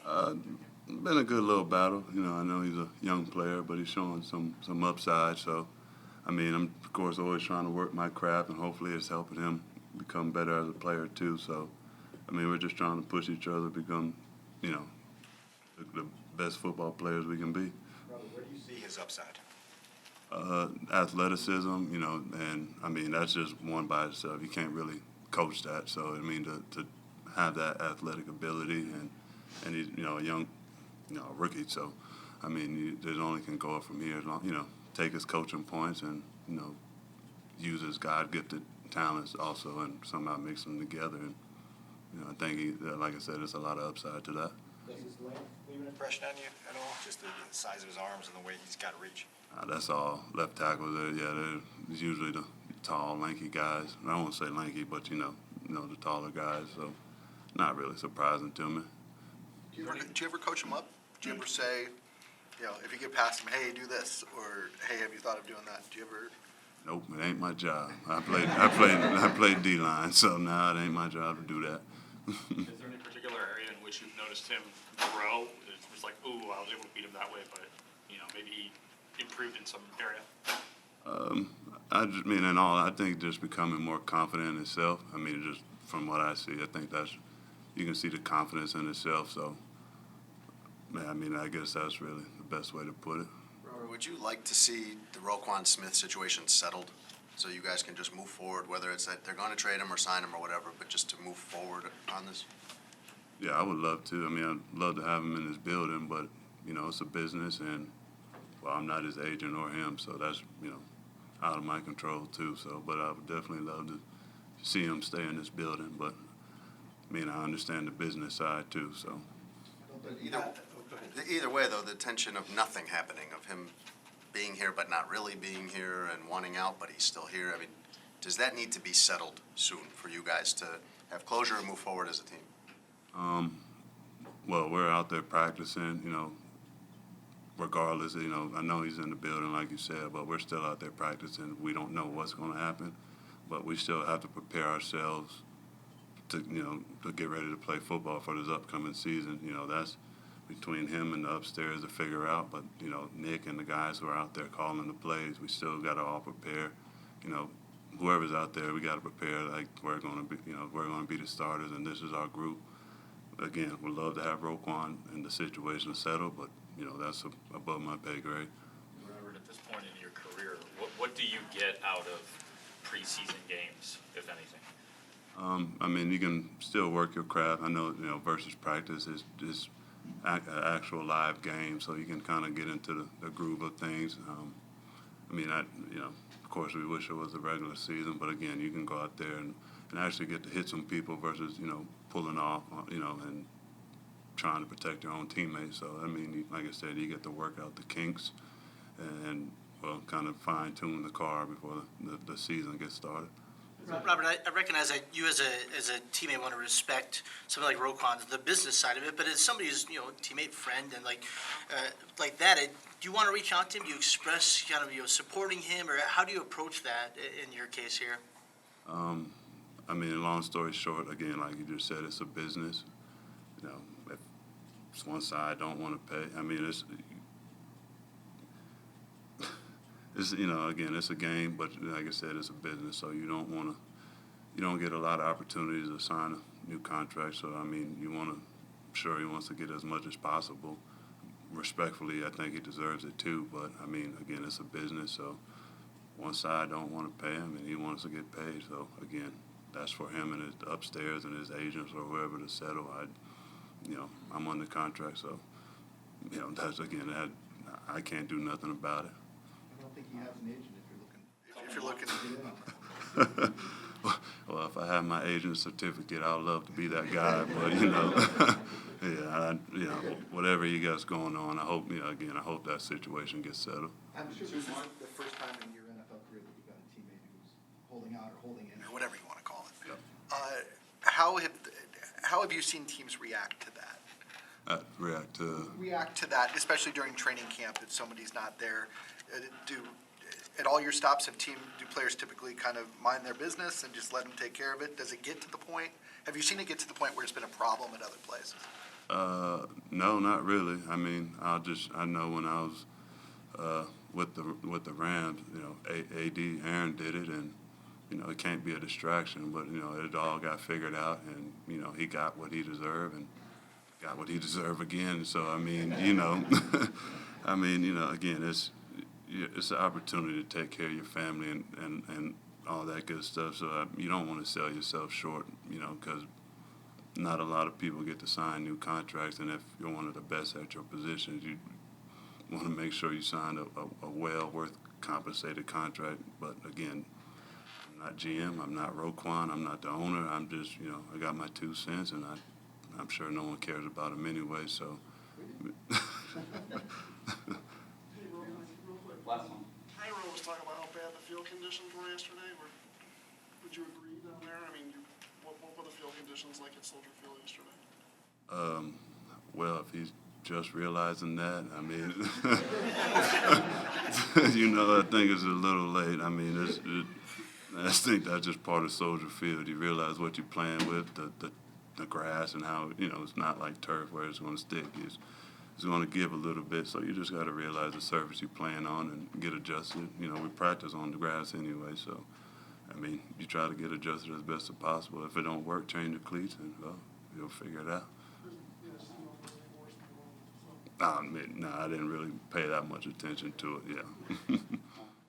Jones? Been a good little battle. You know, I know he's a young player, but he's showing some upside. So, I mean, I'm of course always trying to work my craft, and hopefully it's helping him become better as a player too. So, I mean, we're just trying to push each other to become, you know, the best football players we can be. Robert, where do you see his upside? Athleticism, you know, and I mean that's just one by itself. You can't really coach that. So I mean to have that athletic ability, and he's, you know, a young, you know, rookie. So I mean there's only can go up from here. As long, you know, take his coaching points and, you know, use his God-gifted talents also, and somehow mix them together. And, you know, I think he, like I said, there's a lot of upside to that. Does his length leave an impression on you at all? Just the size of his arms and the way he's got to reach? That's all left tackles. They're usually the tall, lanky guys. I won't say lanky, but you know the taller guys. So not really surprising to me. Do you ever coach him up? Do you ever say, you know, if you get past him, hey, do this, or hey, have you thought of doing that? Do you ever? Nope, it ain't my job. I played D-line, so now it ain't my job to do that. Is there any particular area in which you've noticed him grow? It was like, ooh, I was able to beat him that way, but you know, maybe he improved in some area. I just mean in all, I think just becoming more confident in himself. I mean, just from what I see, I think that's, you can see the confidence in himself. So, I mean, I guess that's really the best way to put it. Robert, would you like to see the Roquan Smith situation settled so you guys can just move forward, whether it's that they're going to trade him or sign him or whatever, but just to move forward on this? Yeah, I would love to. I mean, I'd love to have him in his building, but, you know, it's a business, and, well, I'm not his agent or him, so that's, you know, out of my control too. So, but I would definitely love to see him stay in this building. But, I mean, I understand the business side too, so. Either way, though, the tension of nothing happening, of him being here but not really being here and wanting out but he's still here, I mean, does that need to be settled soon for you guys to have closure and move forward as a team? Well, we're out there practicing, you know, regardless, you know, I know he's in the building, like you said, but we're still out there practicing. We don't know what's going to happen, but we still have to prepare ourselves to, you know, to get ready to play football for this upcoming season. You know, that's between him and the upstairs to figure out, but, you know, Nick and the guys who are out there calling the plays, we still got to all prepare. You know, whoever's out there, we got to prepare like we're going to be, you know, we're going to be the starters, and this is our group. Again, we'd love to have Roquan and the situation settled, but, you know, that's above my pay grade. Robert, at this point in your career, what do you get out of preseason games, if anything? I mean, you can still work your craft. I know, you know, versus practice is actual live game, so you can kind of get into the groove of things. I mean, you know, of course, we wish it was a regular season, but again, you can go out there and actually get to hit some people versus, you know, pulling off, you know, and trying to protect your own teammates. So, I mean, like I said, you get to work out the kinks and well, kind of fine-tune the car before the season gets started. Robert, I recognize that you as a teammate want to respect something like Roquan's, the business side of it, but as somebody who's, you know, teammate, friend, and like that, do you want to reach out to him? Do you express kind of, you know, supporting him, or how do you approach that in your case here? I mean, long story short, again, like you just said, it's a business. You know, if one side don't want to pay, I mean, it's you know, again, it's a game, but like I said, it's a business, so you don't get a lot of opportunities to sign a new contract. So I mean, I'm sure he wants to get as much as possible. Respectfully, I think he deserves it too. But I mean, again, it's a business, so one side don't want to pay him, and he wants to get paid. So again, that's for him and his upstairs and his agents or whoever to settle. You know, I'm under contract, so you know, that's again that I can't do nothing about it. I don't think he has an agent If you're looking. Well, if I have my agent certificate, I'd love to be that guy. But you know, yeah, you know, whatever you got going on, I hope, you know, again, I hope that situation gets settled. I'm sure this is the first time in your NFL career that you've got a teammate who's holding out or holding in. Whatever you want to call it. Yep. How have you seen teams react to that? React To that, especially during training camp, if somebody's not there? At all your stops, do players typically kind of mind their business and just let them take care of it? Does it get to the point? Have you seen it get to the point where it's been a problem at other places? No, not really. I mean, I know when I was with the Rams, you know, AD Aaron did it, and you know, it can't be a distraction. But you know, it all got figured out, and you know, he got what he deserved, and got what he deserved again. So I mean, you know, I mean, you know, again, it's an opportunity to take care of your family and all that good stuff. So you don't want to sell yourself short, you know, because not a lot of people get to sign new contracts, and if you're one of the best at your positions, you want to make sure you sign a well worth compensated contract. But again, I'm not GM, I'm not Roquan, I'm not the owner. I'm just, you know, I got my 2 cents, and I'm sure no one cares about them anyway. So. Tyro was talking about how bad the field conditions were yesterday. Would you agree down there? I mean, what were the field conditions like at Soldier Field yesterday? Well, if he's just realizing that, I mean, you know, I think it's a little late. I mean, I think that's just part of Soldier Field. You realize what you're playing with, the grass, and how, you know, it's not like turf where it's going to stick. It's going to give a little bit, so you just got to realize the surface you're playing on and get adjusted. You know, we practice on the grass anyway, so, I mean, you try to get adjusted as best as possible. If it don't work, change the cleats, and, well, you'll figure it out. No, I didn't really pay that much attention to it, yeah.